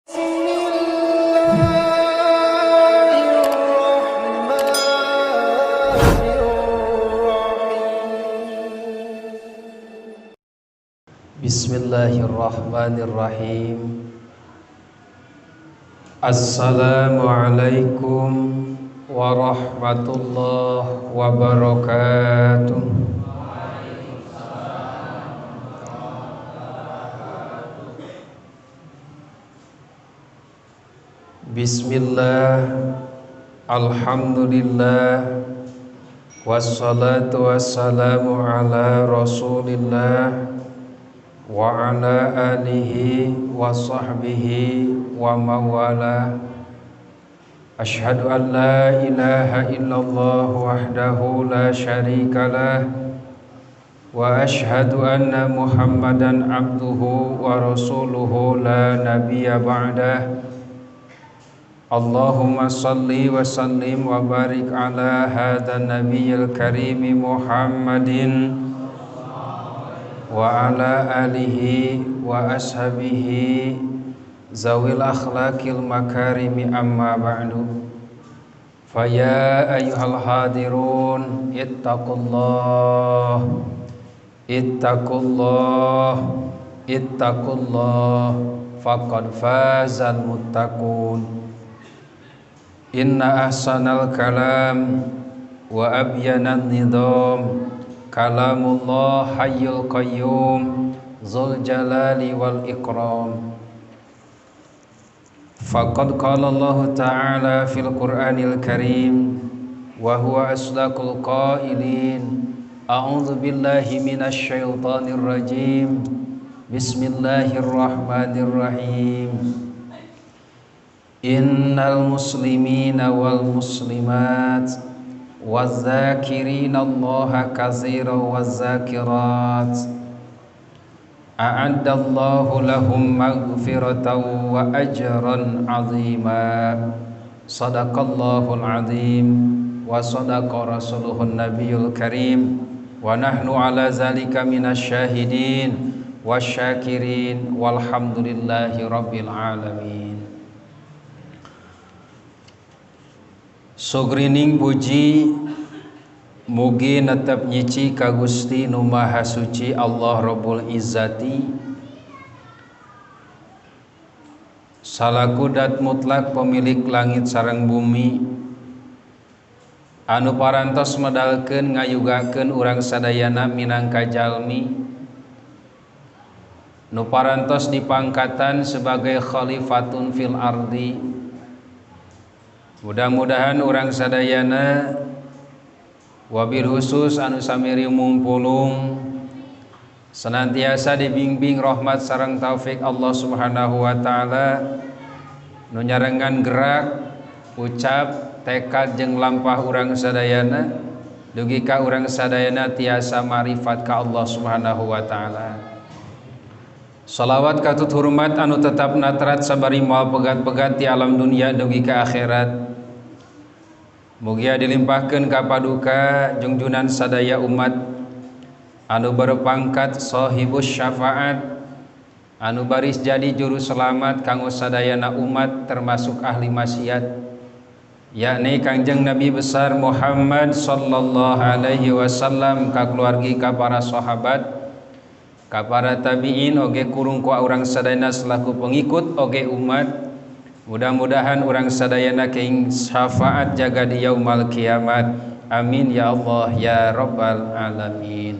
Bismillahirrahmanirrahim. Assalamualaikum warahmatullahi wabarakatuh. Bismillah, alhamdulillah, wassalatu wassalamu ala rasulillah wa ala alihi wa sahbihi wa mawala. Ashhadu an la ilaha illallah wahdahu la syarikalah wa ashhadu anna muhammadan abduhu wa rasuluhu la nabiyya ba'dah. Allahumma salli wa sallim wa barik ala hadha nabiyyil karim Muhammadin wa ala alihi wa ashabihi zawil akhlaqil makarimi amma ba'du. Faya ayyuhal hadirun ittaqullah ittaqullah faqad fazal muttaqun. Inna ahsanal kalam wa abyanan nidam kalamullah hayyul qayyum dzul jalali wal ikram. Faqad qala Allah ta'ala fil Qur'anil Karim wa huwa asdaqul qailin. A'udzu billahi minasy syaithanir rajim. Bismillahirrahmanirrahim. Innal muslimina wal muslimat waz-zakirina Allaha katsiran waz-zakirat a'addallahu lahum maghfiratan wa ajran 'azima. Shadaqallahul 'azim wa shadaqa rasuluhun nabiyul karim wa nahnu 'ala zalika minasyahidin wasyakirin walhamdulillahi rabbil alamin. Sugrining puji mugi netep nyici ka Gusti Nu Maha Suci Allah Rabbul Izzati, salaku dat mutlak pemilik langit sareng bumi, anu parantos medalkeun ngayugakeun urang sadayana minangka jalmi, nu parantos dipangkatan sebagai khalifatun fil ardi. Mudah-mudahan urang sadayana wabil khusus anu samiri mumpulung senantiasa dibimbing rahmat sareng taufik Allah Subhanahu wa taala, nu nyarengan gerak, ucap, tekad jeung lampah urang sadayana dugi ka urang sadayana tiasa marifat ka Allah Subhanahu wa taala. Salawat katut hormat anu tetap natrat sabari moal pegat-pegat ti alam dunia dugi ka akhirat. Mugia dilimpahkeun ka paduka junjunan sadaya umat anu berpangkat sahibus syafaat, anu baris jadi juru selamat kanggo sadayana umat termasuk ahli maksiat, yakni Kangjeng Nabi besar Muhammad sallallahu alaihi wasallam, ka keluargi, ka para sahabat, ka para tabi'in oge kurung ku urang sadayana selaku pengikut oge umat. Mudah-mudahan urang sadayana keing syafaat jaga di yaumal kiamat. Amin ya Allah ya rabbal alamin.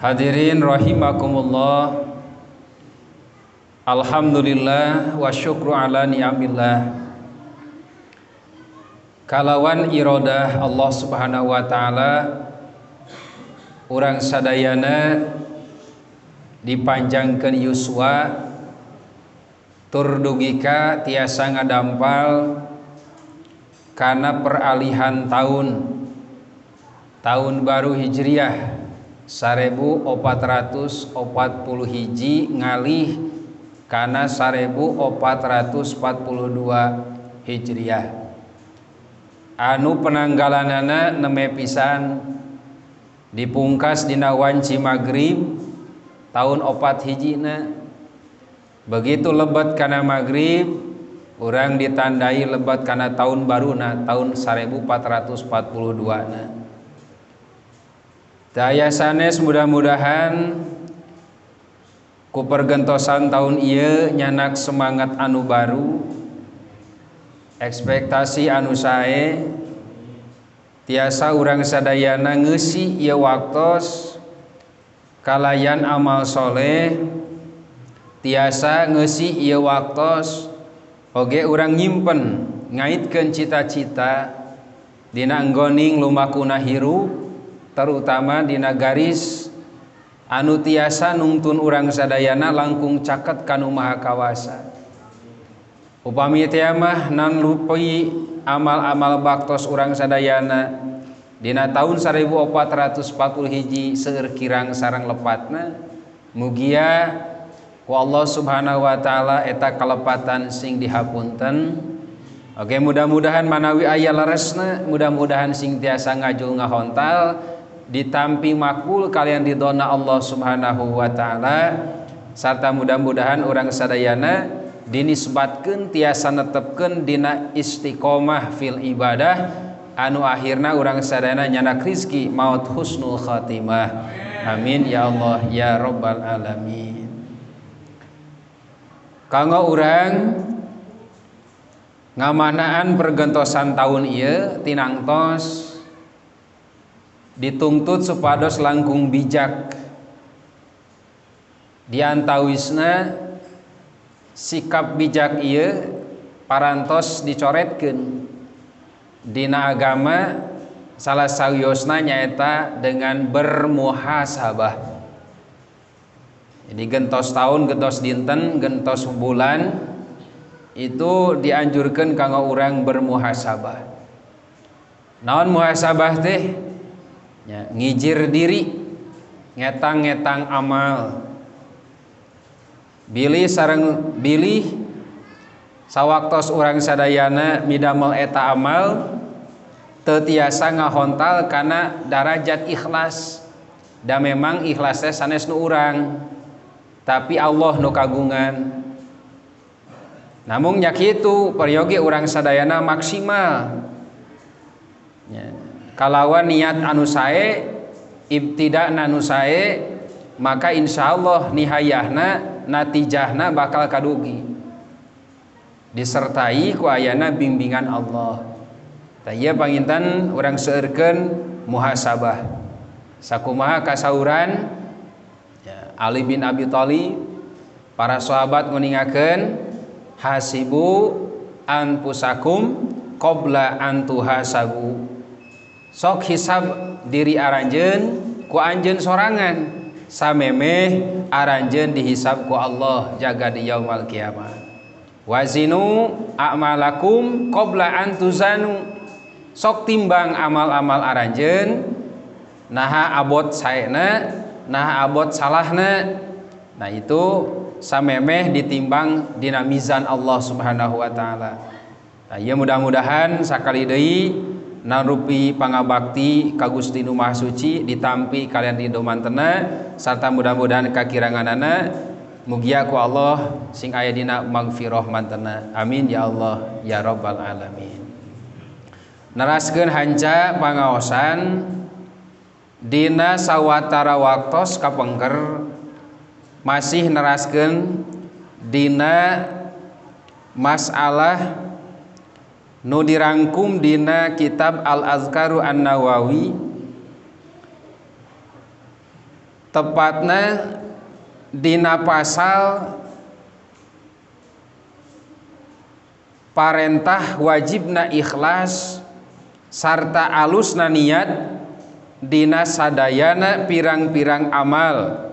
Hadirin rahimakumullah. Alhamdulillah wa syukru ala ni'amillah. Kalawan iradah Allah Subhanahu wa taala, urang sadayana dipanjangkeun yuswa tur dugika tiasa ngadampal karena peralihan tahun baru Hijriah 1440 hiji ngalih kana 1442 Hijriah. Anu penanggalanana neme pisan dipungkas dina wanci magrib tahun 4 hijina Begitu lebat kana maghrib urang ditandai lebat kana tahun baruna tahun 1442 na. Daya sanes mudah-mudahan ku pergentosan tahun ieu nyanak semangat anu baru, ekspektasi anu sae, tiasa urang sadayana ngeusi ieu waktos kalayan amal soleh, tiasa ngeusi ieu waktos oge urang nyimpen ngaitkeun cita-cita dina enggoning lumakuna hirup, terutama dina garis anu tiasa nungtun urang sadayana langkung caket kanu maha kawasa. Upami teh mah nan lupi amal-amal baktos urang sadayana dina tahun 1441 seueur kirang sareng lepatna, mugia ku Allah Subhanahu wa taala eta kalepatan sing dihapunten. Oke, mudah-mudahan manawi aya leresna, mudah-mudahan sing tiasa ngajul ngahontal ditampi makbul kalian ridona Allah Subhanahu wa taala, sarta mudah-mudahan urang sadayana dinisbatkeun tiasa netepkeun dina istiqomah fil ibadah anu akhirna urang sadayana nyanak rizki maut husnul khatimah. Amin ya Allah ya rabbal alamin. Kanggo urang ngamanaan pergentosan tahun ieu tinangtos dituntut supados langkung bijak diantawisna sikap bijak ieu parantos dicoretkeun dina agama, salah sawiosna nyaeta dengan bermuhasabah. Jadi gentos tahun, gentos dinten, gentos bulan itu dianjurkan kanggo urang bermuhasabah. Naon muhasabah teh? Ya, ngijir diri, ngetang-ngetang amal. Bilih sareng bilih sawaktos urang sadayana midamel eta amal teu tiasa ngahontal kana darajat ikhlas. Da memang ikhlasnya sanes nu urang, tapi Allah nu kagungan. Namun nya kitu peryoge urang sadayana maksimal. Ya, kalawan niat anu sae, ibtida'na anu sae, maka insyaallah nihayahna natijahna bakal kadugi disertai ku ayana bimbingan Allah. Tah ieu panginten urang seueurkeun muhasabah. Sakumaha kasauran ya, Ali bin Abi Thalib, para sahabat nguningakeun hasibu anfusakum qabla an tuhasabu. Sok hisab diri aranjeun ku anjeun sorangan samemeh aranjeun dihisab ku Allah jaga di yaumul kiamah. Wazinu a'malakum qabla an tuzanu. Sok timbang amal-amal aranjeun naha abot saena, naha abot salahna. Nah itu samemeh ditimbang dina mizan Allah Subhanahu wa taala. Nah ieu mudah-mudahan sakali deui narupi pangabakti ka Gusti Nu Maha Suci ditampi kalian di domantena, sarta mudah-mudahan kakiranganana mugia ku Allah sing aya dina magfirah mantena. Amin ya Allah ya rabbal alamin. Neraskeun hanca pangaosan dina sawatara waktos kapengker masih neraskeun dina masalah nu dirangkum dina kitab Al-Azkaru An-Nawawi, tepatna dina pasal parentah wajibna ikhlas sarta alusna niat dina sadayana pirang-pirang amal,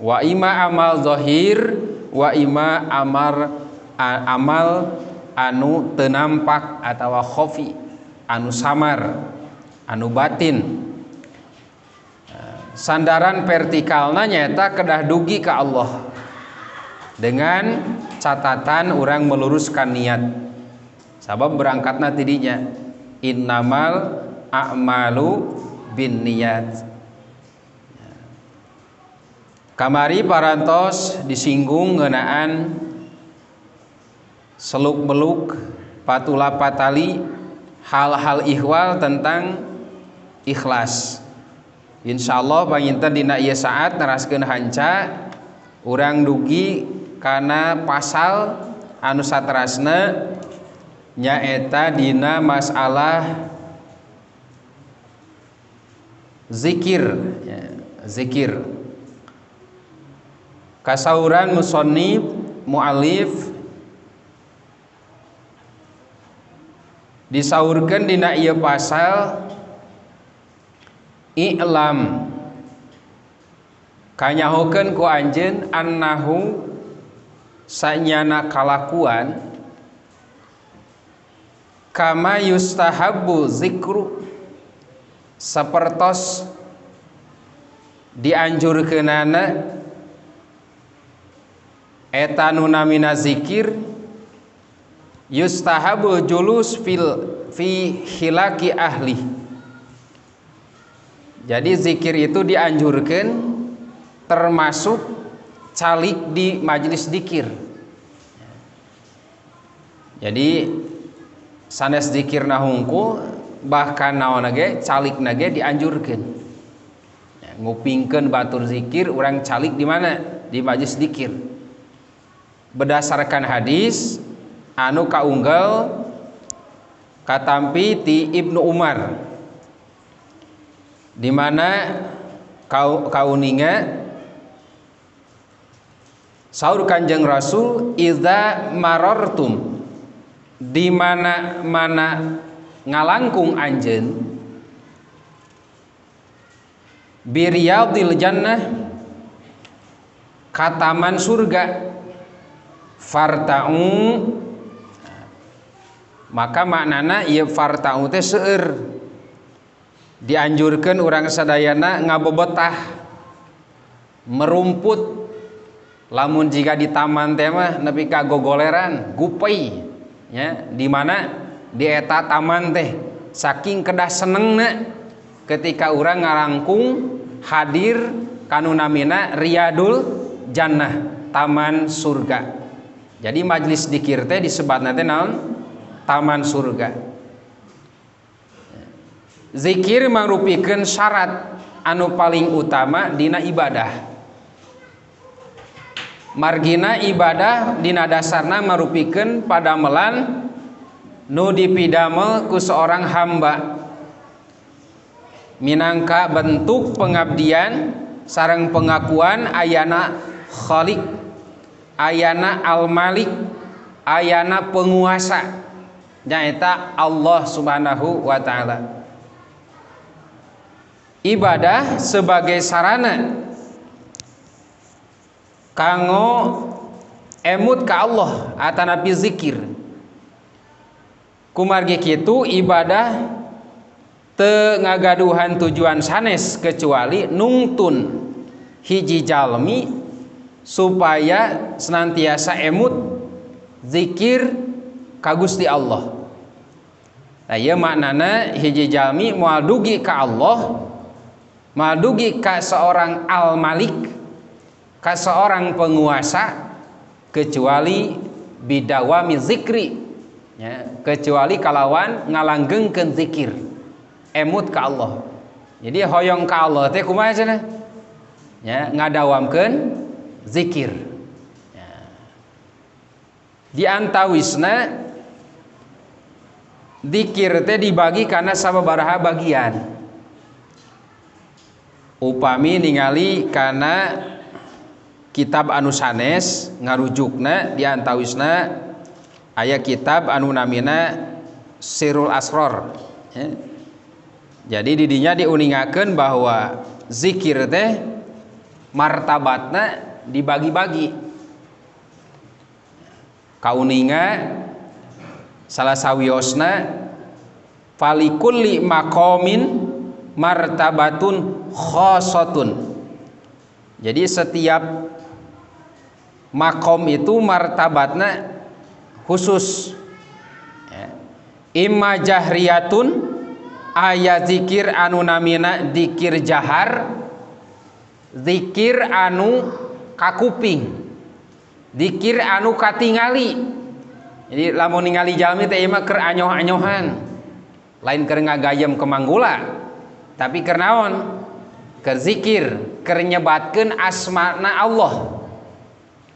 wa ima amal zahir wa ima amal anu teu nampak atawa khofi, anu samar, anu batin. Sandaran vertikalna nyaeta kedah dugi ka Allah dengan catatan urang meluruskan niat. Sabab berangkatna tidinya innamal a'malu binniyat. Kamari parantos disinggung ngeunaan seluk-beluk patula patali hal-hal ihwal tentang ikhlas. Insyaallah panginten dina ieu saat neraskeun hanca urang dugi kana pasal anu saterasna nyaeta dina masalah zikir ya, zikir. Kasauran musannif muallif disaurkeun dina ieu pasal i'lam kanyahokeun ku anjeun annahu sanyana kalakuan kama yustahabbu zikru sapertos dianjurkeunana eta nu namina zikir yustahabu julus fi hilaki ahli. Jadi zikir itu dianjurkan termasuk calik di majelis zikir. Jadi sanes zikir nahungku bahkan naon ge calik nage dianjurkan. Ngupingkeun batur zikir urang calik di mana? Di majelis zikir. Berdasarkan hadis anu kaunggal katampi ti Ibnu Umar di mana kauninga saur Kanjeng Rasul idza marartum di mana ngalangkung anjeun biriyadil jannah kataman surga farta'u maka maknana ieu farta'u teh seueur dianjurkeun urang sadayana ngabobotah merumput lamun jika di taman teh mah nepi ka gogoleran gupei nya di mana di eta taman teh saking kedah senengna ketika urang ngarangkung hadir kanu namina riyadul jannah taman surga. Jadi majelis dzikir teh disebatna teh naon? Taman surga. Zikir mangrupikeun syarat anu paling utama dina ibadah. Margina ibadah dina dasarna mangrupikeun padamelan nu dipidamel ku seorang hamba minangka bentuk pengabdian sareng pengakuan ayana Khaliq, ayana Al-Malik, ayana penguasa nyaeta Allah Subhanahu wa taala. Ibadah sebagai sarana kanggo emut ka Allah atanapi zikir. Kumargi kitu ibadah teu ngagaduhan tujuan sanes kecuali nungtun hiji jalmi supaya senantiasa emut zikir ka Gusti Allah. Nah ieu maknana hiji jalmi moal dugi ka Allah, moal dugi ka seorang Al-Malik, ka seorang penguasa kecuali bidawami zikri ya, kecuali kalawan ngalanggengkeun zikir emut ka Allah. Jadi hoyong ka Allah teh kumaha cenah? Ya, ngadawamkeun zikir. Ya. Di antawisna zikir teh dibagi kana sababaraha bagian. Upami ningali kana kitab anu sanes ngarujukna di antawisna aya kitab anu namina Sirul Asror. Ya. Jadi didinya diuningakeun bahwa zikir teh martabatna dibagi-bagi. Kauninga salah sawiosna falikulli maqamin martabatun khossatun. Jadi setiap makom itu martabatna khusus. Ya. Imma jahriyatun aya zikir anu namina zikir jahar, zikir anu kakuping, zikir anu katingali. Jadi lamun ningali jalmi teh mah keur anyoh-anyohan. Lain keur ngagayem ke manggula. Tapi keur naon? Keur zikir, keur nyebatkeun asmana Allah.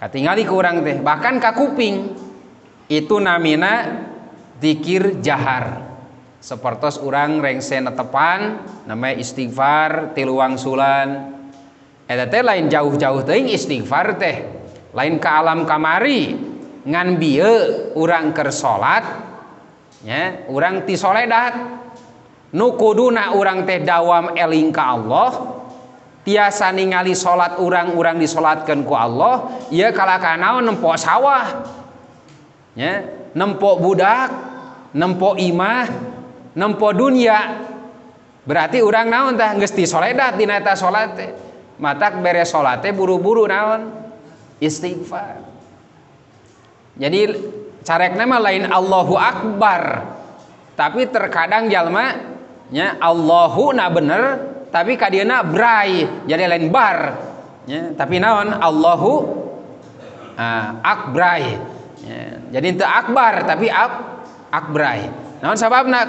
Katingali ku urang teh, bahkan ka kuping. Itu namina zikir jahar. Sapertos urang rengse netepan namanya istighfar 3 wangsulan. Eta teh lain jauh-jauh teuing istighfar teh. Lain ka alam kamari ngan bieu urang keur salat nya urang ti soledat. Nu kuduna urang teh dawam eling ka Allah. Tiasa ningali salat urang disolatkeun ku Allah, ieu kalaka naon nempo sawah. Nya, nempo budak, nempo imah, nempo dunia. Berarti urang naon tah geus ti soledat dina eta salat teh. Matak beres salat teh buru-buru naon? Istighfar. Jadi carekna mah lain Allahu Akbar. Tapi terkadang jalma nya Allahu na bener tapi kadieuna brai jadi lain bar ya, tapi naon Allahu akbrai ya, jadi teu akbar tapi akbrai naon sababna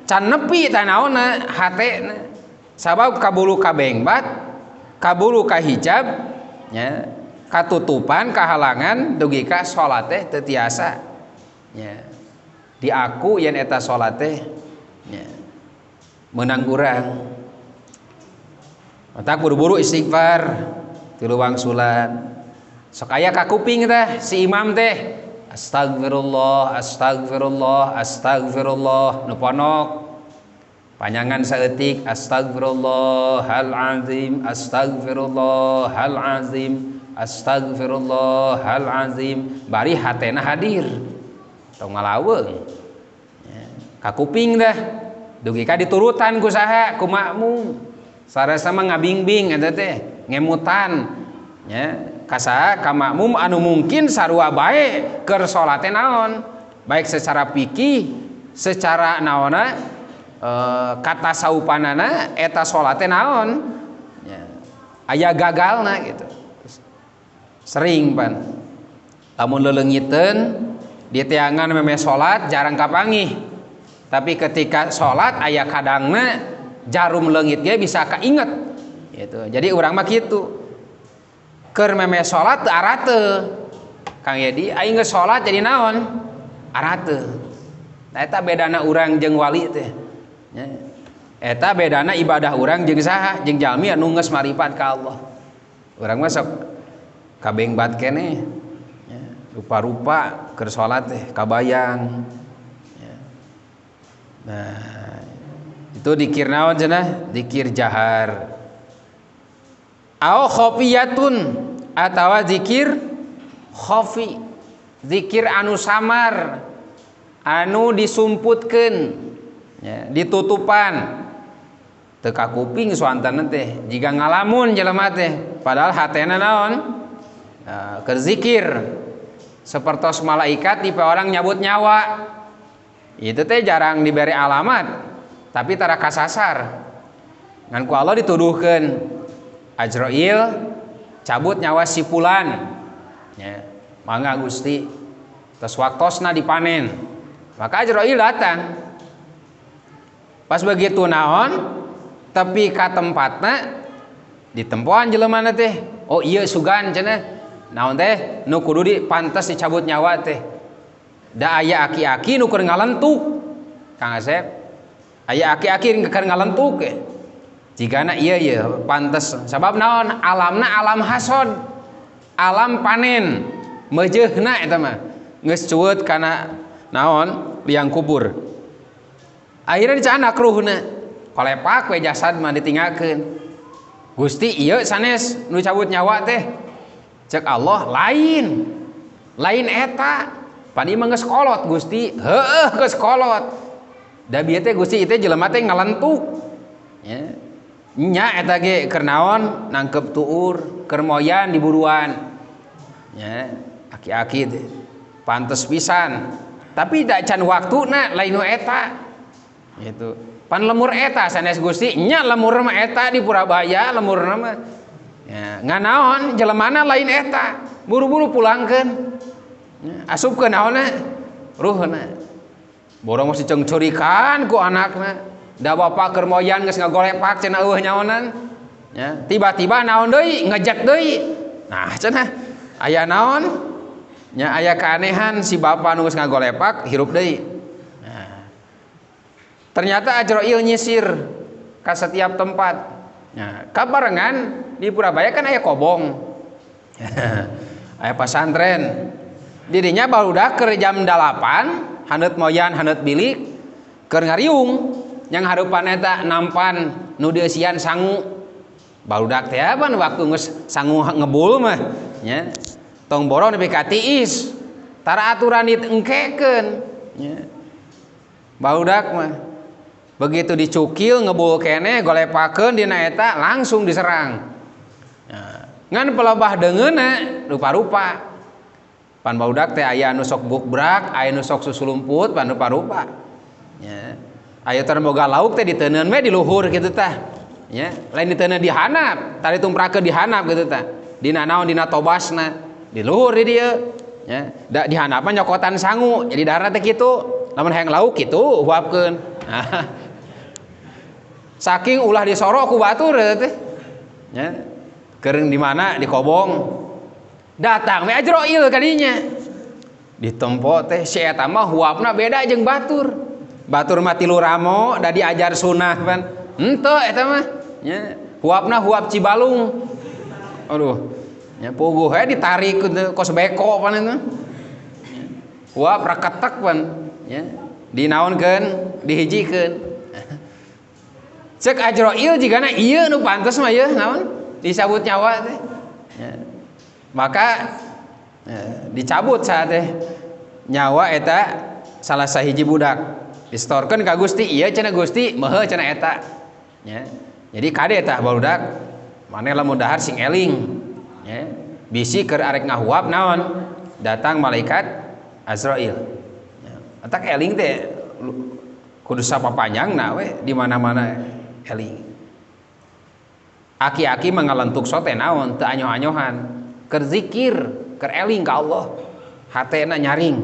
can nepi tah naonna hatena sabab kabulu kabengbat kabulu kahijab ya, katutupan kahalangan dugi ka salat teh teu tiasa ya, diaku yen eta salat teh ya, menang urang. Tak buru-buru istighfar 3 wangsulan. Sok aya ka kuping teh si imam teh astagfirullah astagfirullah astagfirullah nu ponok panjangan saeutik astagfirullahal azim astagfirullahal azim astagfirullahal azim bari hatena hadir tong ngalaweung ya. Ka kuping teh dugi ka diturutan ku saha ku makmum sarasa mah ngabingbing eta teh ngemutan nya ka saha ka makmum anu mungkin sarua bae keur salat teh naon baik secara fikih secara naonna kata saupanana eta salat teh naon nya aya gagalna gitu sering pan lamun leulengiteun di teangan meme salat jarang kapangih tapi ketika salat aya kadangna jarum leungit ge bisa kainget gitu. Jadi urang mah kitu. Keur meme salat teu arateu. Kang Yedi aing geus salat jadi naon? Arateu. Nah eta bedana urang jeung wali teh. Eta bedana ibadah urang jeung saha? Jeung jalmi anu geus marifat ka Allah. Urang mah sok kabengbat keneh. Rupa-rupa keur salat teh kabayang. Nah itu dikir naon cenah dikir jahar au khafiyatun atawa zikir khafi zikir anu samar anu disumputkeun ya, ditutupan teu ka kuping soantana teh jiga ngalamun jelema teh padahal hatena naon keur zikir sapertos malaikat tipe orang nyabut nyawa itu teh jarang diberi alamat tapi tara kasasar ngan ku Allah dituduhkeun Ajrail cabut nyawa si fulan ya mangga Gusti tos waktosna dipanen maka Ajrail datang pas begitu naon tepi ka tempatna ditempoan jelema teh oh iya sugan cenah naon teh nu kudu dipantes dicabut nyawa teh da aya aki-aki nu keur ngalentuk Kang Asep aya aki-aki keur ngalentuk ke jigana ieu pantes sabab naon alamna alam hasod alam panen meujeuhna eta mah geus cueut kana naon liang kubur akhirnya dicana kruhna kolepak we jasad mah ditinggalkeun Gusti ieu sanes nu cabut nyawa teh cek Allah lain eta pan ieu mah geus kolot Gusti heueuh geus kolot da bieu teh Gusti teh jelema teh ngalentuk ya nya eta ge keur naon nangkep tuur keur moyan diburuan ya aki-aki teh pantes pisan tapi da can waktuna lain nu eta gitu pan lemur eta sanes Gusti nya lemur mah eta di Purabaya lemurna mah ya nganaon jelemana lain eta buru-buru pulangkeun ya, asupkeun naonna ruhna borong mesti cengcurikan ku anakna da bapak keur moyan geus ngagolepak cenah eueuh nyaonan ya tiba-tiba naon deui ngejek deui nah cenah aya naon nya aya keanehan si bapak nu geus ngagolepak hirup deui nah, ternyata Ajrail nyisir ka setiap tempat nah kabarengan di Purabaya kan aya kobong aya pasantren dirinya barudak keur jam 8 haneut moyan haneut bilik keur ngariung yang harupan eta nampan nu deusian sangu barudak teh apa waktu geus sangu ngebul mah nya tong borong nepi ka tiis tara aturan diengkekeun nya barudak mah begitu dicukil ngebul keneh golepakeun dina eta langsung diserang nah, ngan pelobah deungeunna rupa-rupa pan barudak teh aya anu sok bukbrak aya anu sok susulumput pan rupa-rupa nya aya teh boga lauk teh diteuneun we di luhur kitu tah nya lain diteuneun di handap tari tumprakeun di handap kitu tah dina naon dina tobasna di luhur di dieu nya da di handap mah nyokotan sangu jadi dahareuna teh kitu lamun hayang lauk kitu uapkeun saking ulah disorok ku batur teh nya keureung di mana di kobong datang we Ajrail kadinya ditempo teh si eta mah huapna beda jeung batur mah tilu ramo da diajar sunah pan henteu eta mah nya huapna huap Cibalung aduh nya puguh we ditarik kos beko pan eta huap raketek pan nya dinaonkeun dihijikeun ceuk Ajrail jigana ieu nu pantes mah ye naon disabut nyawa teh nya maka dicabut saat teh nyawa eta salah sahiji budak distorkeun ka Gusti ieu cenah Gusti meuheuh cenah eta nya jadi kade tah barudak maneh lamun dahar sing eling nya bisi keur arek ngahuap naon datang malaikat Azrail nya atak eling teh kudu sapapanjangna we di mana-mana eling aki-aki mangalentuk sote naon teu anyoh-anyohan keur zikir keur eling ka Allah hatena nyaring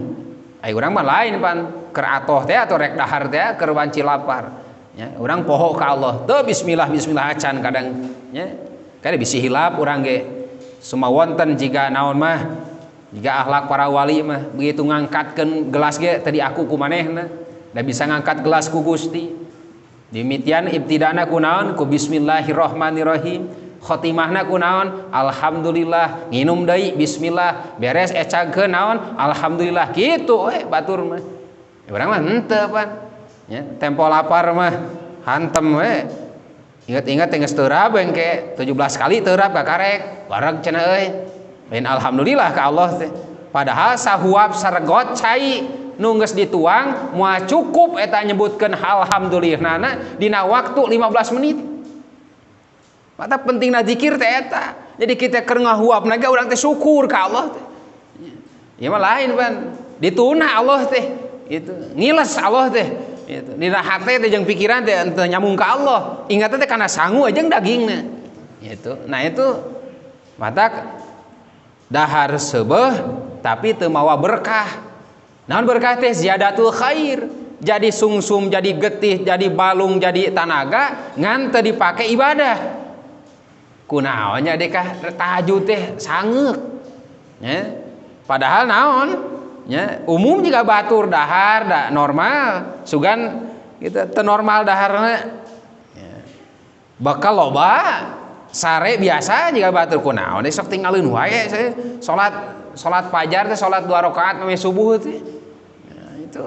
ai urang mah lain pan keur atoh teh atau rek dahar teh keur wanci lapar nya urang poho ka Allah teu bismillah bismillah acan kadang nya kade bisi hilap urang ge sumawonten jiga naon mah jiga akhlak para wali mah begitu ngangkatkeun gelas ge tadi aku ku manehna da bisa ngangkat gelas ku Gusti dimitian ibtidana ku naon ku bismillahirrahmanirrahim khotimahna ku naon alhamdulillah nginum deui bismillah beres ecagkeun naon alhamdulillah kitu we batur mah urang mah henteu pan nya tempo lapar mah hantem we ingat-ingat teh geus teurab engke 17 kali teurab ka karek wareg cenah euy lain alhamdulillah ka Allah teh padahal sahuap saregot cai nu geus dituang moal cukup eta nyebutkeun alhamdulillahna dina waktu 15 menit mata pentingna zikir teh eta jadi kita keur ngahuapna ge urang teh syukur ka Allah teh ieu mah lain pan dituna Allah teh itu ngiles Allah teh itu dina hate teh jeung pikiran teh teu nyambung ka Allah ingat teh kana sangu jeung dagingna itu nah itu mata dahar seubeuh tapi teu mawa berkah naon berkah teh ziyadatul khair jadi sungsum jadi getih jadi balung jadi tanaga ngan teu dipake ibadah kunaonnya dekah tahajud teh sangeuk nya padahal naon nya umum juga batur dahar da normal sugan kita teu normal daharna bakal loba sare biasa juga batur kunaon sok tinggalin wae salat fajar teh salat 2 rakaat meh subuh teh itu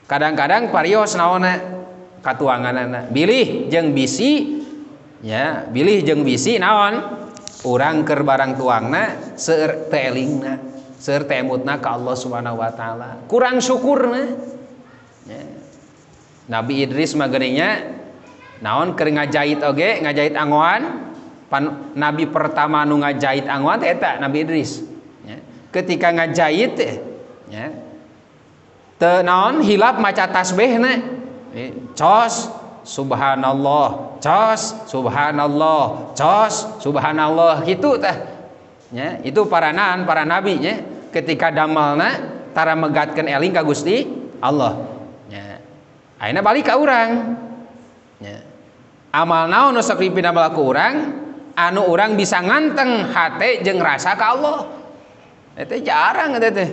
kadang-kadang parios naonna katuanganana bilih jeung bisi ya bilih jeung bisi naon urang keur barang tuangna seueur teu elingna seueur teu emutna ka Allah Subhanahu wa taala kurang syukurna ya. Nabi Idris mah geuninnya naon keur ngajait oge ngajait angoan nabi pertama nu ngajait angoan teh eta Nabi Idris ya. Ketika ngajait teh ya teu naon hilap maca tasbihna cos subhanallah cos subhanallah cos subhanallah gitu tah ya itu para nabi nya ketika damelna tara megatkeun eling ka Gusti Allah nya. Ayeuna balik ka urang nya. Amal naon nu sok dipindah ku urang anu urang bisa nganteng hate jeung rasa ka Allah. Eta jarang eta teh.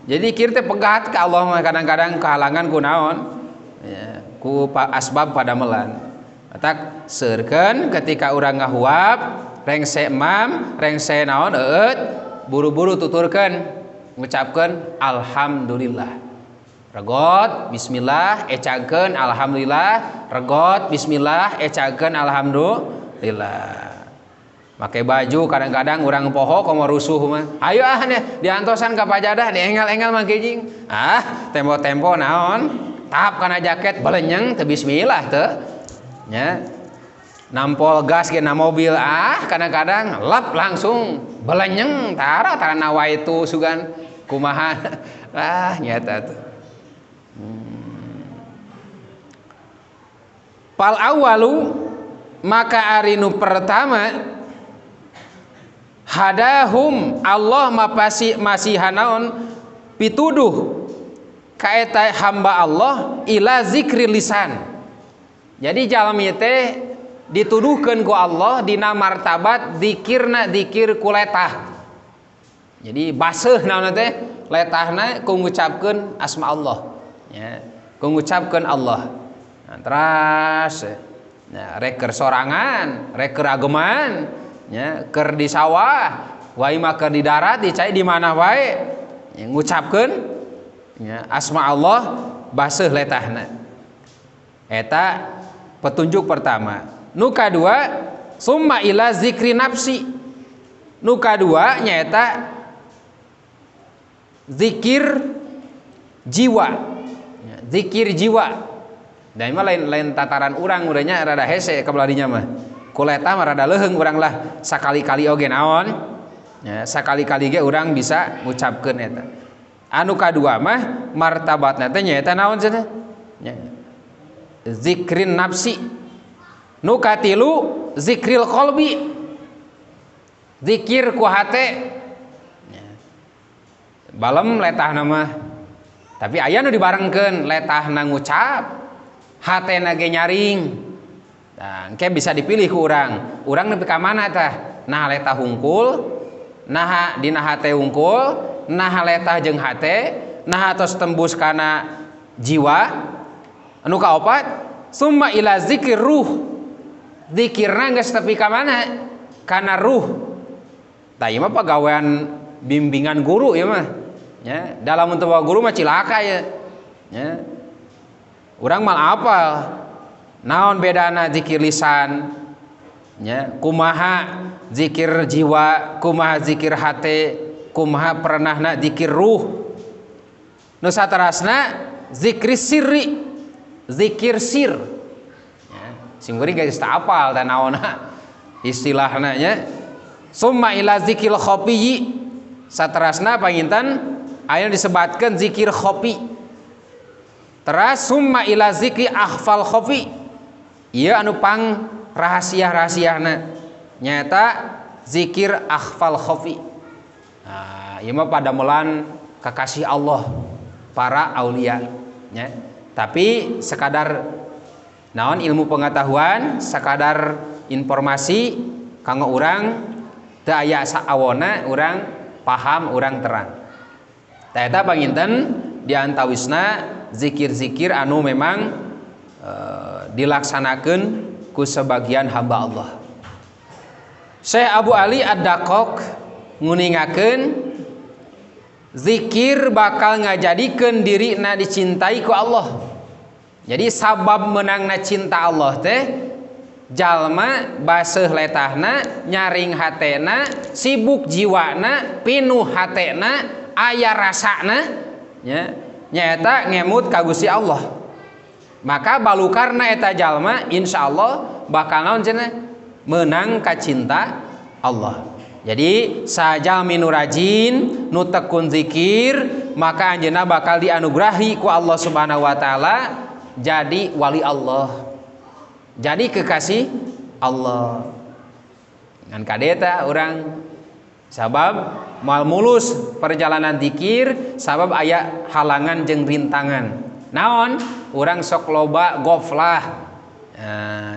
Jadi kieu teh pegat ka Allah mah kadang-kadang kehalangan ku naon? Ya, ku asbab padamelan. Tak seurkeun ketika urang ngahuap, rengse emam, rengse naon eut, buru-buru tuturkeun, ngucapkeun alhamdulillah. Regot bismillah ecakeun alhamdulillah, regot bismillah ecakeun alhamdulillah. Pakai baju kadang-kadang urang poho komo rusuh mah. Ayo nih diantosan ka pajadah dienggal-enggal mah kijing. Tempo-tempo naon? Tap kana jaket balenyeng teu bismillah teu. Nya. Nampol gas ge na mobil kadang-kadang lep langsung balenyeng tara wae itu sugan kumaha. Nyata tuh. Pal awalu maka ari nu pertama hadahum Allah masih hanaon pituduh kaeta hamba Allah ila zikri lisan. Jadi jalmi teh dituduhkeun ku Allah dina martabat zikirna zikir ku letah. Jadi baseuh naon teh letahna ku ngucapkeun asma Allah ya, ku ngucapkeun Allah. Nah, teras nah, rek keur sorangan, rek keur ageman nya keur di sawah wae mah keur di darat dicai di mana wae ya, ngucapkeun ya, asma Allah baseuh letahna. Eta petunjuk pertama. Nu kadua summa ila zikri nafsi. Nu kadua nyaeta zikir jiwa ya, zikir jiwa. Dan mah lain tataran urang urangnya rada hese kabaladinya mah. Kuleta mah rada leuheung urang lah sakali-kali oge naon ya, sakali-kali ge urang bisa ngucapkeun eta. Anu kadua mah martabatna teh nyaeta naon cenah ya, zikrin nafsi. Nu katilu zikril qalbi, zikir ku hate ya. Balem letahna mah tapi aya nu dibarengkeun letahna ngucap hatena ge nyaring. Nah, engke bisa dipilih ku urang. Urang nepi ka mana tah? Nah letah hungkul, nah dina hate hungkul, nah letah jeung hate, nah tos tembus kana jiwa. Anu kaopat, summa ila zikir ruh. Zikirna geus tepi ka mana? Kana ruh. Tah ieu mah pagawean bimbingan guru ieu mah. Ya, dalam untuk guru mah cilaka ya. Ya. Urang mal apal naon bedana zikir lisan ya, kumaha zikir jiwa, kumaha zikir hate, kumaha perenahna zikir ruh. Nu saterasna zikir sirri, zikir sir ya, sing geuring geus teu apal tah naonna istilahna nya. Summa ila zikil khafiyyi, saterasna panginten aya disebatkeun zikir khafi. Teras summa ila zikri akhfal khafi, ieu anu pang rahasia-rahasiana nyata zikir akhfal khafi. Nah, ieu mah padamelan kakasih Allah para aulia nya. Tapi sekadar naon ilmu pengetahuan, sekadar informasi kanggo urang teu aya saawona urang paham, urang terang. Tah eta panginten diantawisna zikir-zikir anu memang dilaksanakeun ku sebagian hamba Allah. Syekh Abu Ali Ad-Daqqaq nguningakeun zikir bakal ngajadikeun dirina dicintai ku Allah. Jadi sabab menangna cinta Allah teh jalma baseuh letahna, nyaring hatena, sibuk jiwana, pinuh hatena, aya rasana nya, nyaeta ngemut ka Gusti Allah. Maka balukarna eta jalma insyaallah bakal naon cenah menang ka cinta Allah. Jadi sajalmi nu rajin nu tekun zikir maka anjeunna bakal dianugerahi ku Allah Subhanahu wa taala jadi wali Allah, jadi kekasih Allah. Ngan kadeta urang Sabab moal mulus perjalanan zikir sabab aya halangan jeung rintangan. Naon? Urang sok loba goflah.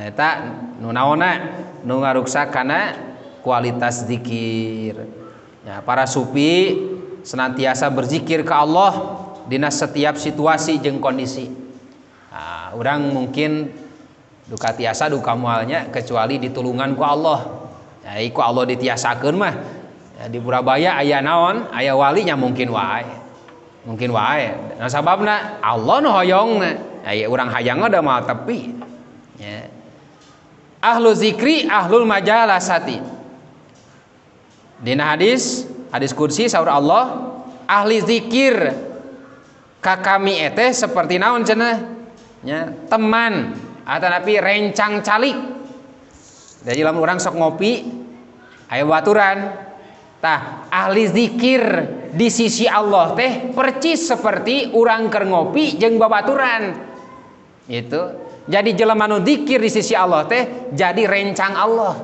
Eta nu naonna nu ngaruksak kana kualitas zikir. Ya, para sufi senantiasa berzikir ke Allah dina setiap situasi jeung kondisi. Urang mungkin duka tiasa duka moalnya kecuali ditulungan ku Allah. Ya, ku Allah ditiasakeun mah. Ya, di Purabaya aya naon? Aya walinya mungkin wae. Mungkin wae. Nah sababna Allah nu hoyongna. Ya, urang hayang da moal tepi. Ya. Ahlu zikri ahlul majalasati. Dina hadis kursi saur Allah, ahli zikir ka kami eteh seperti naon cenah? Ya, teman atanapi rencang calik. Jadi lamun urang sok ngopi aya baturan. Tah ahli zikir di sisi Allah teh percis seperti urang keur ngopi jeung babaturan. Itu. Jadi jelema nu zikir di sisi Allah teh jadi rencang Allah.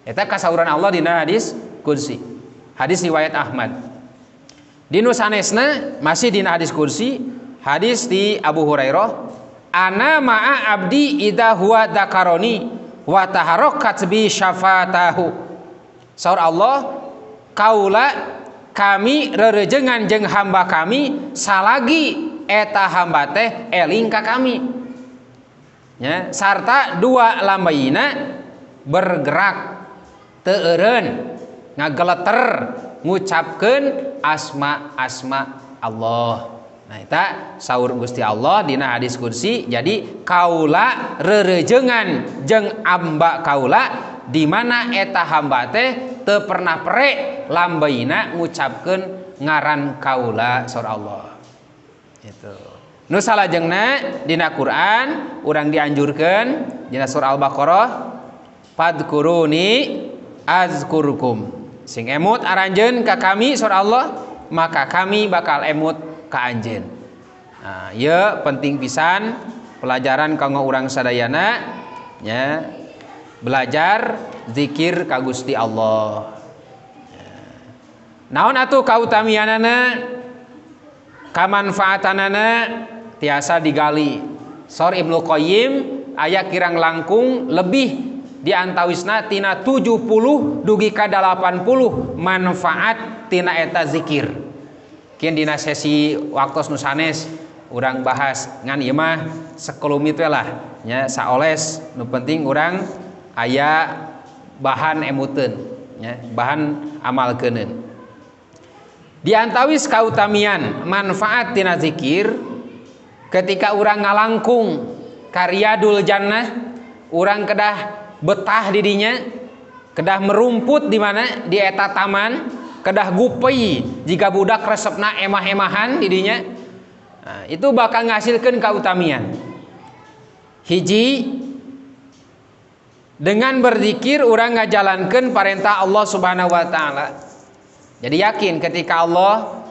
Eta kasauran Allah dina hadis kursi. Hadis riwayat Ahmad. Dinu sanesna masih dina hadis kursi, hadis di Abu Hurairah, ana ma'a abdi idza huwa dzakaroni wa taharrakat bi syafatahu. Saur Allah, kaula kami rerejengan jeung hamba kami salagi eta hamba teh eling ka kami. Ya, sarta dua lambaina bergerak teu eureun ngageleter ngucapkeun asma-asma Allah. Nah eta saur Gusti Allah dina hadis kursi. Jadi kaula rerejengan jeung hamba kaula di mana eta hamba teh teu pernah pere lambaina ngucapkeun ngaran kaula saur Allah. Itu. Nu salajengna dina Quran urang dianjurkeun dina surah Al-Baqarah fadkuruni azkurkum. Sing emut aranjeun ka kami surah Allah maka kami bakal emut ka anjeun. Nah, ieu penting pisan pelajaran kanggo urang sadayana nya belajar zikir ka Gusti Allah. Naon atuh kautamianana kamanfaatanana tiasa digali. Sor Ibnu Qayyim aya kirang langkung lebih diantawisna tina 70 dugi ka 80 manfaat tina eta zikir. Kieu dina sesi waktos nu sanes urang bahas ngan ieu mah sekelumit we lah nya saoles nu penting urang aya bahan emuteun nya bahan amalkeuneun. Diantawis kautamian manfaat tina zikir ketika urang ngalangkung karyadul jannah, urang kedah betah di dinya, kedah merumput di mana di eta taman, kedah gupei jika budak resepna emah-emahan di dinya. Nah, itu bakal ngasilkeun kautamian. Hiji, dengan berzikir urang ngajalankeun parentah Allah Subhanahu wa taala. Jadi yakin ketika Allah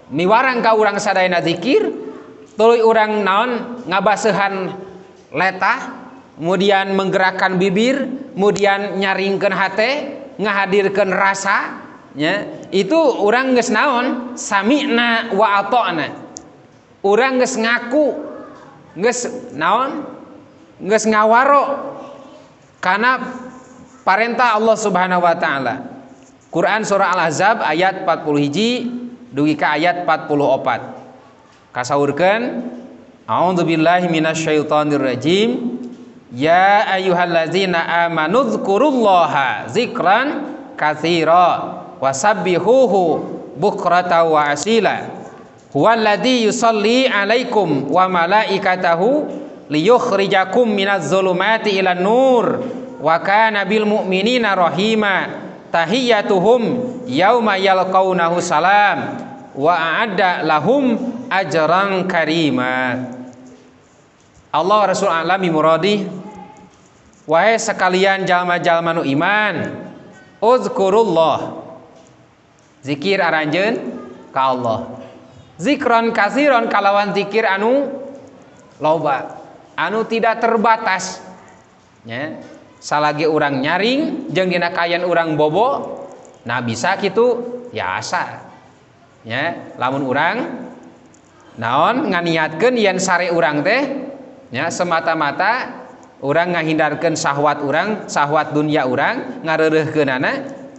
miwarang ka urang sadayana zikir, tuluy urang naon ngabaseuhan letah, kemudian menggerakkan bibir, kemudian nyaringkeun hate, ngahadirkeun rasa, nya itu urang geus naon sami'na wa ata'na. Urang geus ngaku, geus naon, geus ngawaro kana parentah Allah Subhanahu wa taala. Quran surah Al-Ahzab ayat 41 dugi ka ayat 44. Kasaurkeun a'udzubillahi minasyaitonir rajim. Ya ayyuhallazina amanu dzkurullaha dzikran katsira wasabbihuhu bukrata wa asila. Huwallazi yusalli 'alaikum wa malaikatahu liyukhrijakum minadz zulumati ilan nur wa kana bil mu'minina rahima. Tahiyyatuhum yauma yalqaunahu salam wa a'adda lahum ajran karima. Allah Rasul alami muradi, wahai sekalian jalma-jalma nu iman, uzkurullah, zikir aranjeun ka Allah. Zikron kasiron kalawan zikir anu loba, anu tidak terbatas. Ya. salagi urang nyaring jeung dina kayan urang bobo nah bisa kitu biasa nya lamun urang naon nganiatkeun yen sare urang teh nya semata-mata urang ngahindarkeun syahwat urang syahwat dunia urang ngareureuhkeunana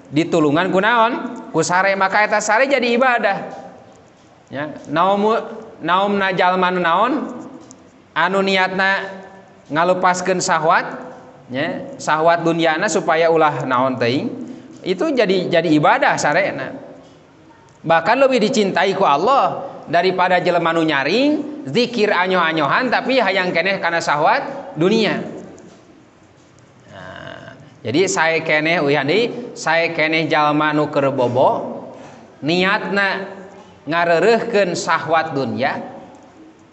ditulungan ku naon ku sare maka eta sare jadi ibadah nya naomna jalma naon anu niatna ngalupaskeun syahwat nya syahwat dunyana supaya ulah naon teuing itu jadi ibadah sarena bahkan lebih dicintai ku Allah daripada jelema nu nyaring zikir anyo-anyohan tapi hayang keneh kana syahwat dunia. Nah, jadi sae keneh uyandi sae keneh jalma nu keur bobo niatna ngareureuhkeun syahwat dunia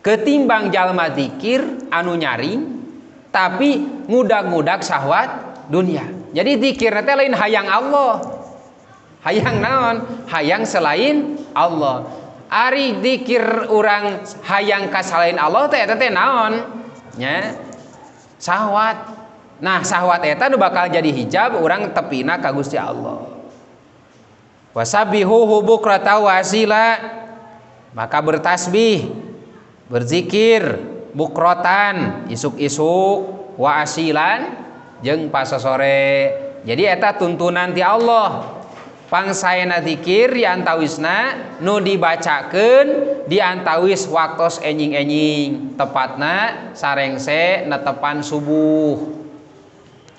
ketimbang jalma zikir anu nyaring tapi ngudag-ngudag syahwat dunia. Jadi zikir teh lain hayang Allah. Hayang naon? Hayang selain Allah. Ari zikir urang hayang ka selain Allah teh eta teh naon? Nya syahwat. Nah, syahwat eta nu bakal jadi hijab urang tepina ka Gusti Allah. Wasabihu bukrata wa asila. Maka bertasbih, berzikir bukrotan isuk-isuk wa asilan jeung pasosore. Jadi eta tuntunan ti Allah. Pangsaena zikir di antawisna nu dibacakeun di antawis waktos enjing-enjing tepatna sarengse netepan subuh.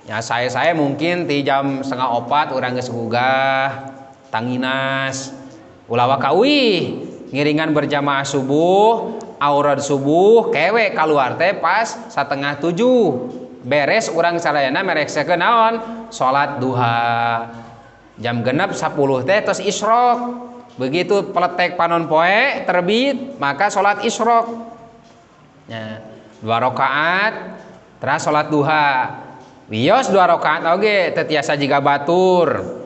Ya saya mungkin ti jam 3:30 urang geus gugah tanginas ulah wakawi ngiringan berjamaah subuh aurad subuh kewe kaluar teh pas 6:30 beres urang sadayana mereksakeun naon salat duha jam genep 10 teh tos isyraq begitu peletek panon poe terbit maka salat isyraq ya 2 rakaat terus salat duha wios 2 rakaat oge teu tiasa jiga batur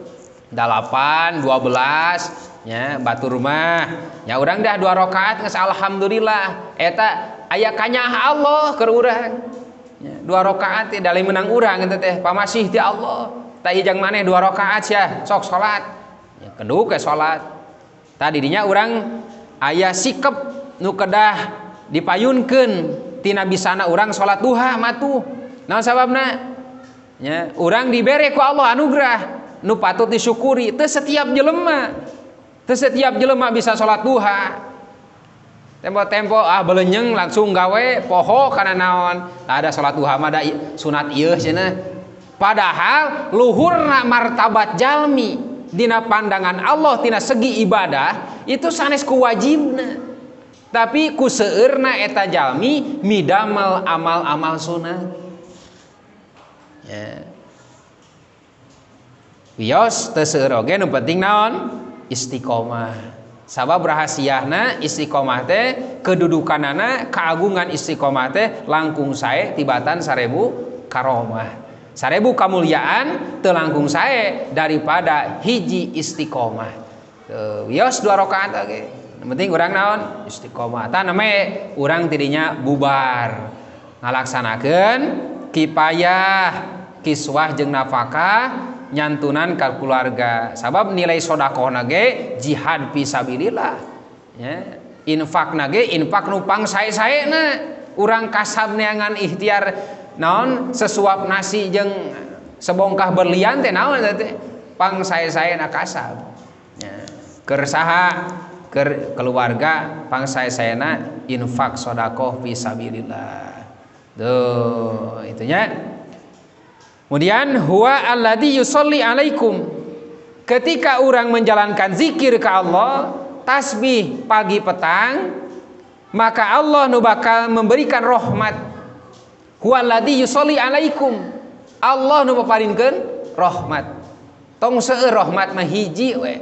8 12 ya batur mah nya urang dah 2 rakaat geus alhamdulillah eta aya kanyah Allah keur urang ya 2 rakaat teh dalem menang urang eta teh pamasih ti Allah tak ijang maneh 2 rakaat sia sok salat ya kedua ke salat tadi dinya urang aya sikep nu kedah dipayunkeun tina bisana urang salat duha matuh naon sababna ya urang dibere ku Allah anugerah nu patut disyukuri teu setiap jelema bisa salat duha tempo-tempo belenyeng langsung gawe poho kana naon ada salat duha mah da sunat ieu cenah padahal luhurna martabat jalmi dina pandangan Allah tina segi ibadah itu sanes ku wajibna tapi ku seueurna eta jalmi midamel amal-amal sunat ya wios teu seueur oge nu penting naon istiqomah sabab rahasiana istiqomah teh kedudukanana keagungan istiqomah teh langkung sae tibatan 1000 karomah 1000 kamuliaan teu langkung sae daripada hiji istiqomah wios 2 rakaat oge penting urang naon istiqomah tah name urang tidinya bubar ngalaksanakeun kipayah kiswah jeung nafkah nyantunan ka keluarga sabab nilai sedekahna ge jihad fisabilillah ya infakna ge infak nu pangsae-saena urang kasab neangan ikhtiar naon sesuap nasi jeung sebongkah berlian teh naon teh pangsae-saena kasab ya keur saha keur keluarga pangsae-saena infak sedekah fisabilillah tuh itunya. Kemudian huwa alladzi yusolli alaikum ketika orang menjalankan zikir ke Allah tasbih pagi petang maka Allah nu bakal memberikan rahmat huwa alladzi yusolli alaikum Allah nu paparinkeun rahmat tong seueur rahmat mah hiji we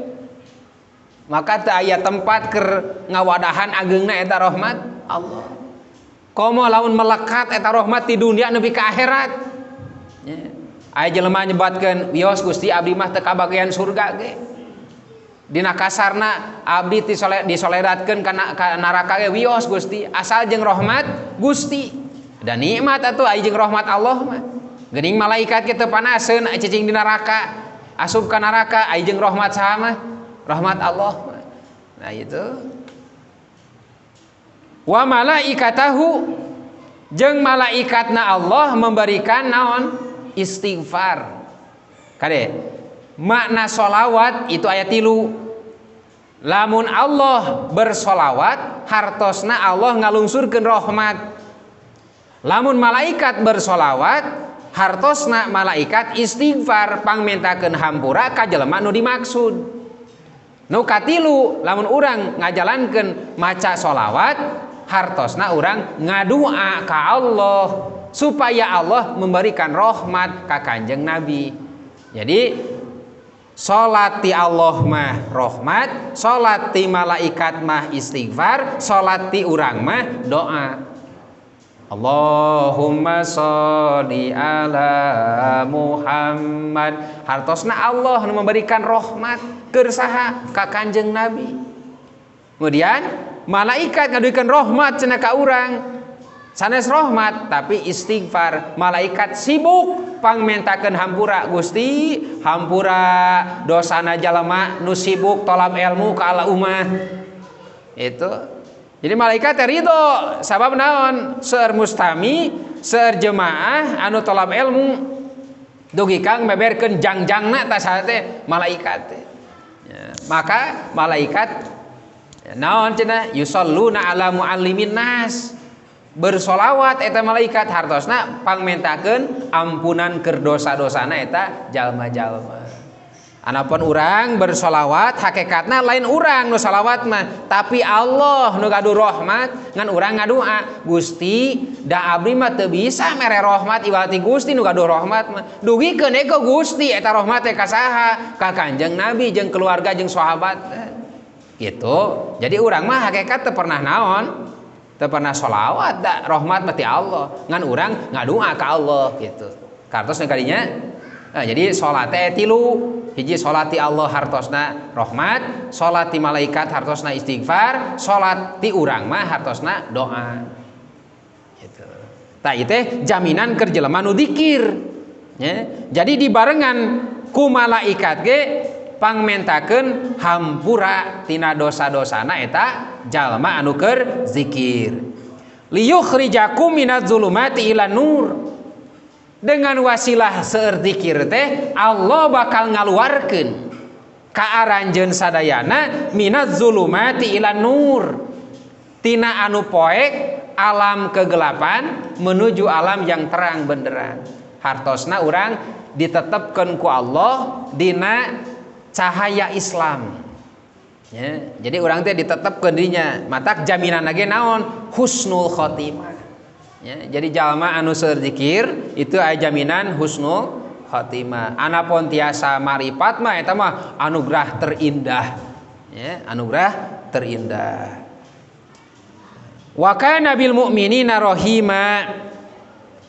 maka teu aya tempat keur ngawadahan ageungna eta rahmat Allah komo lamun melekat eta rahmat di dunia nepi ka akhirat ya. Aya jelema nyebatkeun wios Gusti abdi mah teu kabagian surga ge dina kasarna abdi disoledatkeun ka neraka ge wios Gusti asal jeung rahmat Gusti dan nikmat atuh aya jeung rahmat Allah mah Geuning malaikat kita panaseun cicing di neraka, asup ka neraka ai jeung rahmat saha mah? Rahmat Allah. Nah itu. Wa malaikatahu jeung malaikatna Allah memberikan naon? Istighfar. Kade makna sholawat itu ayat 3. Lamun Allah bersolawat hartosna Allah ngalungsurkeun rahmat. Lamun malaikat bersolawat hartosna malaikat istighfar pangmentakeun hampura ka jelema nu dimaksud. Nu katilu lamun urang ngajalankeun maca solawat hartosna urang ngadua ka Allah supaya Allah memberikan rahmat ka Kanjeng Nabi. Jadi salat ti Allah mah rahmat, salat ti malaikat mah istighfar, salat ti urang mah doa. Allahumma sholli ala Muhammad. Hartosna Allah memberikan rahmat keur saha? Ka Kanjeng Nabi. Kemudian malaikat ngaduikeun rahmat cenah ka urang. Sanes rahmat tapi istighfar, malaikat sibuk pangmentakeun hampura. Gusti, hampura dosana jalema nu sibuk tolab ilmu ka ala ummah. Itu. Jadi malaikat ridho sabab naon? Seueur mustami, seueur jemaah anu tolab ilmu dugi kang meberkeun jangjangna ta saha teh malaikat teh. Ya, maka malaikat naon cenah? Yusalluna ala muallimin nas. Bersolawat eta malaikat hartosna pangmentakeun ampunan keur dosa-dosana eta jalma-jalma. Anapun urang bersolawat hakikatna lain urang nu salawat mah, tapi Allah nu gaduh rahmat ngan urang ngadua, Gusti da abdi mah teu bisa mere rahmat ibarat Gusti nu gaduh rahmat mah. Dugikeun eko Gusti eta rahmat teh ka saha? Ka Kanjeng Nabi jeung keluarga jeung sahabat. Gitu. Jadi urang mah hakikat teu pernah naon? Teu pernah sholawat da rahmat mati Allah ngan urang ngadua ka Allah gitu. Kartos kadinya jadi salat teh 3. Hiji salat ti Allah hartosna rahmat, salat ti malaikat hartosna istighfar, salat ti urang mah hartosna doa. Gitu. Tah ieu teh jaminan keur jelema nu dzikir. Ya. Jadi dibarengan ku malaikat ge pangmentakeun hampura tina dosa-dosana eta jalma anu keur zikir. Liyukhrijakum minadz zulumati ilan nur. Dengan wasilah seueur zikir teh Allah bakal ngaluarkeun ka aranjeun sadayana minadz zulumati ilan nur. Tina anu poek alam kegelapan menuju alam yang terang benderang. Hartosna urang ditetepkeun ku Allah dina cahaya Islam. Ya, jadi orang teh ditetepkeun dinya, matak jaminan lagi naon? Husnul khotimah. Ya, jadi jalma anu seueur zikir itu aya jaminan husnul khotimah. Anapun tiasa marifat mah eta mah anugerah terindah. Ya, anugerah terindah. Wa kana bil mu'minina rahima.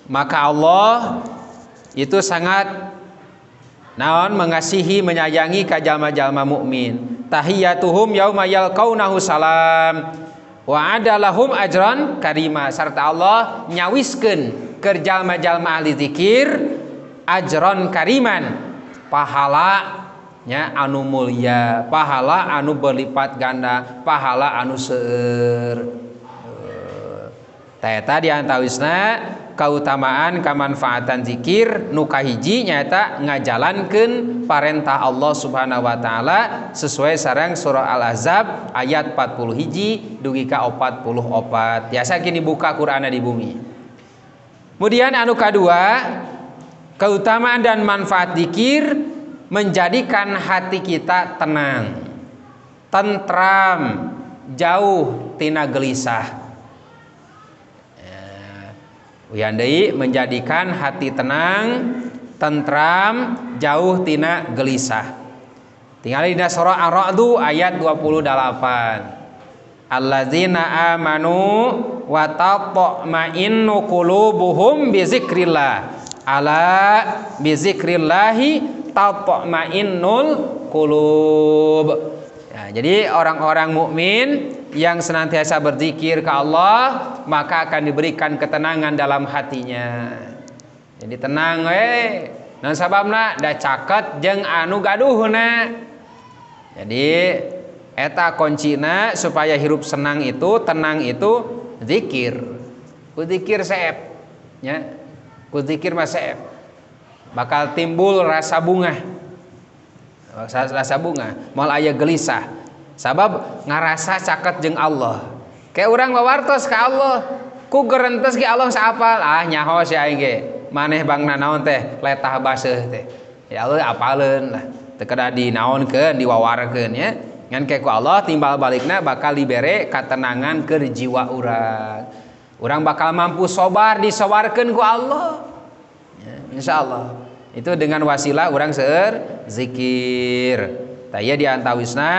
Maka Allah itu sangat naon mengasihi menyayangi ka jalma-jalma mukmin. Tahiyatuhum yauma yalqaunahu salam wa adalahum ajran karima. Sarta Allah nyawiskeun keur jalma-jalma ahli zikir ajron kariman, pahala nya anu mulia, pahala anu berlipat ganda, pahala anu seueur. Tah eta diantawisna kautamaan kamanfaatan zikir nu kahiji nyaeta ngajalankeun parentah Allah Subhanahu wa taala sesuai sareng surah Al-Ahzab ayat 41 dugi ka 44. Biasa gini buka Qur'ana di bumi. Kemudian anu kadua, keutamaan dan manfaat zikir menjadikan hati kita tenang, tentram, jauh tina gelisah. Uyandai menjadikan hati tenang, tentram, jauh tina gelisah. Tinggal di surah Ar-Ra'd ayat 28. Allazina amanu wa tatma'innu qulubuhum bi zikrillah. Ala bi zikrillahi tatma'innul qulub. Ya, jadi orang-orang mukmin yang senantiasa berzikir ke Allah maka akan diberikan ketenangan dalam hatinya. Jadi tenang we. Naon sababna da caket jeung anu gaduhna. Jadi eta kuncina supaya hirup senang itu, tenang itu zikir. Ku zikir saeb nya. Ku zikir mah saeb. Bakal timbul rasa bunga. Rasa bunga, moal aya gelisah. Sabab ngarasa caket jeung Allah. Kayak urang wawartos ka Allah. Ku gerentes ge Allah saapal. Ah nyaho si aing ge. Maneh bangna naon teh letah baseuh teh. Ya Allah apaleun lah. Teu kada dinaonkeun, diwawarkeun ya. Ngan ke ku Allah timbal balikna bakal dibere katenangan keur jiwa urang. Urang bakal mampu sabar disawarkeun ku Allah. Ya, insyaallah. Itu dengan wasilah urang seueur zikir. Taya diantawisna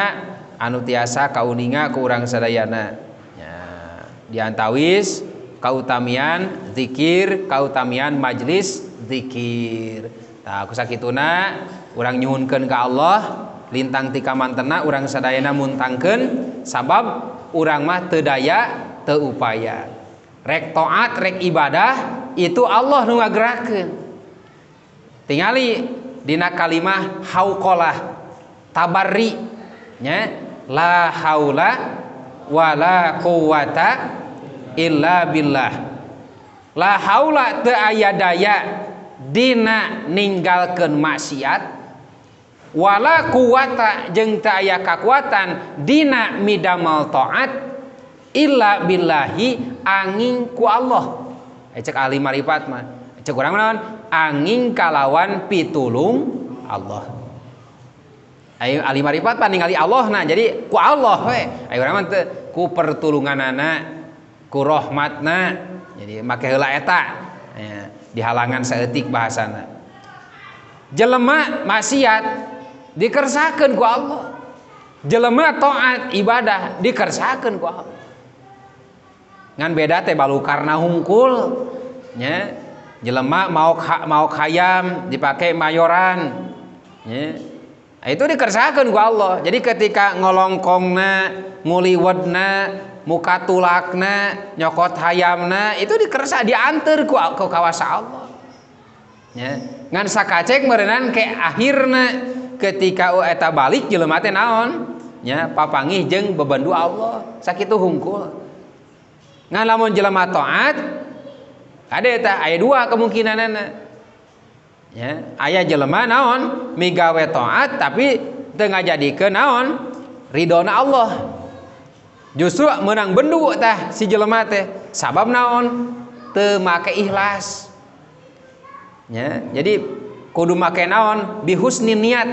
anu tiasa kauninga ku urang sadayana. Ya, diantawis kautamian zikir, kautamian majlis zikir. Tah kusakituna urang nyuhunkeun ka Allah lintang ti kamantena urang sadayana muntangkeun sabab urang mah teu daya teu upaya. Rek taat rek ibadah itu Allah nu ngagerakeun. Tingali dina kalimah hauqalah tabarri nya la haula wala quwata illa billah. La haula teu aya daya dina ninggalkeun maksiat, wala quwata jeung teu aya kakuatan dina midamel taat illa billahi angin ku Allah. Cek ahli marifat mah cek urang naon angin kalawan pitulung Allah. Ayo ahli marifat pan ningali Allah nah jadi ku Allah we. Ayo urang mah teu ku pertulunganana ku rahmatna. Jadi make heula eta ya, di halangan saeutik bahasana. Jelema maksiat dikersakeun ku Allah. Jelema taat ibadah dikersakeun ku Allah. Ngan beda teh balukarna hungkul nya. Jelema mau hayam dipake mayoran nya. Itu dikersakeun ku Allah. Jadi ketika ngolongkongna, nguliwedna, muka tulakna, nyokot hayamna itu dikersa dianteur ku kawasa Allah. Ya, ngan sakacek meureunana ke akhirna ketika eta balik jelema teh naon? Ya, papangih jeung bebendu Allah. Sakitu hungkul. Ngan lamun jelema taat ada eta aya dua kemungkinanana. Ya, aya jelema naon? Migawe taat tapi teu ngajadikeun naon? Ridona Allah. Justru menang bendu tah si jelema teh. Sabab naon? Teu make ikhlas. Ya, jadi kudu make naon? Bihusni niat.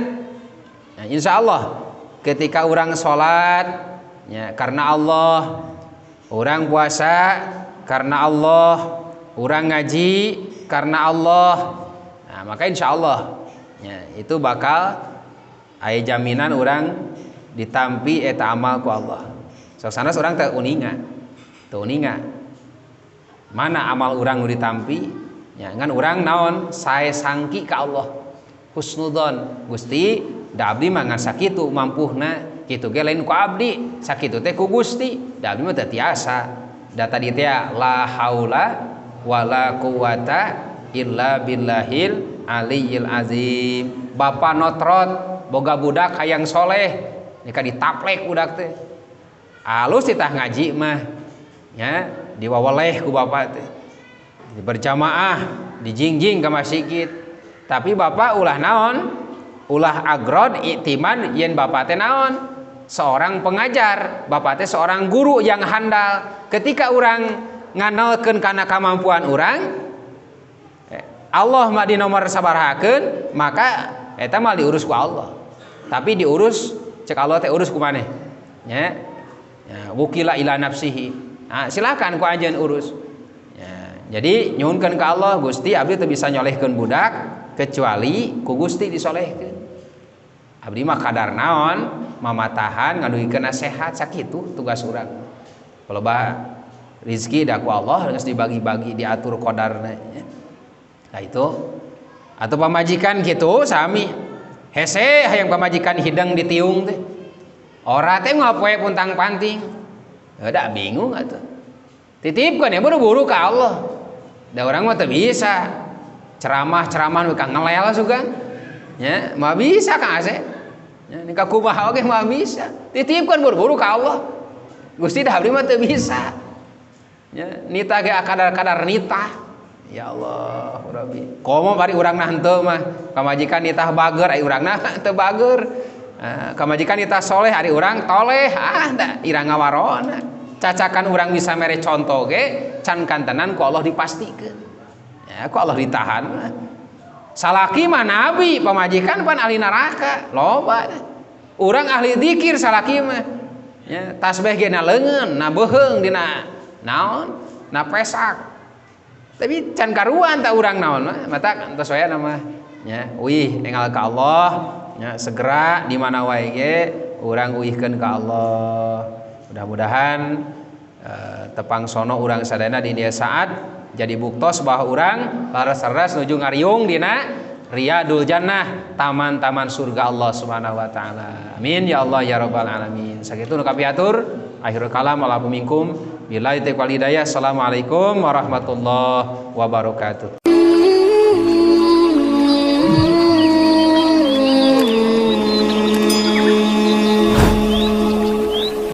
Nah, insyaallah ketika urang salat ya karena Allah, urang puasa karena Allah, urang ngaji karena Allah. Nah, maka insyaallah ya, itu bakal aya jaminan urang ditampi eta amal ku Allah. Soksana orang teu uninga. Mana amal urang nu ditampi? Ya, ngan urang naon? Sae sangki ka Allah. Husnudzon. Gusti, da abdi mah ngan sakitu mampuhna, kitu ge lain ku abdi. Sakitu teh ku Gusti. Da abdi mah teu tiasa. Da tadi teh la haula wala quwata illa billahil aliyil azim. Bapa notrot boga budak hayang soleh, nika ditaplek budak teh. Alus titah ngaji mah ya diwaweleh ku bapa teh. Berjamaah dijingjing ka masjid. Tapi bapa ulah naon? Ulah agrod iktiman yen bapa teh naon? Seorang pengajar, bapa teh seorang guru yang handal. Ketika urang nganalkeun kana kamampuan urang, Allah mah di nomor sabarahakeun, maka eta mah diurus ku Allah. Tapi diurus cek Allah teh urus ku maneh. Ya. Ya, wukila ila nafsihi. Nah, silakan ku anjeun urus. Ya, jadi nyuhunkeun ka Allah, Gusti abdi teu bisa nyolehkeun budak kecuali ku Gusti disolehkeun. Abdi mah kadar naon? Mamatahan ngaduhikeun nasihat sakitu tugas urang. Loba rezeki da ku Allah geus dibagi-bagi diatur qadarna. Ya. Nah itu atau pamajikan gitu sami hese hayang pamajikan hidang ditiung teh ora teh ngapoe puntang panting da bingung atuh titipkeun ya buru-buru ka Allah da urang mah teu bisa ceramah nu kang ngelel sugan nya mah bisa Kang Asep nya nika kumaha oge mah bisa titipkeun buru-buru ka Allah Gusti dah abdi mah teu bisa nya nita ge kadar-kadar nitah ya Allah Rabbi komo bari urangna henteu mah kamajikan nitah bager ai urangna teu bager kamajikan nitah soleh ari urang toleh da irang ngawarona cacakan urang bisa mere contoh ge can kantenan ku Allah dipastikeun ya ku Allah ditahan mah salaki mah nabi pamajikan pan ahli neraka loba urang ahli zikir salaki mah ya tasbih ge na leungeun na beuheung dina naon na pesak tapi can karuan ta urang naon mah mata tos we mah nya uih enggal ka Allah nya segera di mana wae ge urang uihkeun ka Allah mudah-mudahan tepang sono urang sadayana di dia saat jadi buktos bahwa urang laras-laras nuju ngariung dina Riyadul Jannah taman-taman surga Allah Subhanahu wa taala. Amin ya Allah ya rabbal alamin. Sakitu nu kapiatur akhirul kalam wala minkum billahi taufiq wal hidayah. Assalamualaikum warahmatullahi wabarakatuh.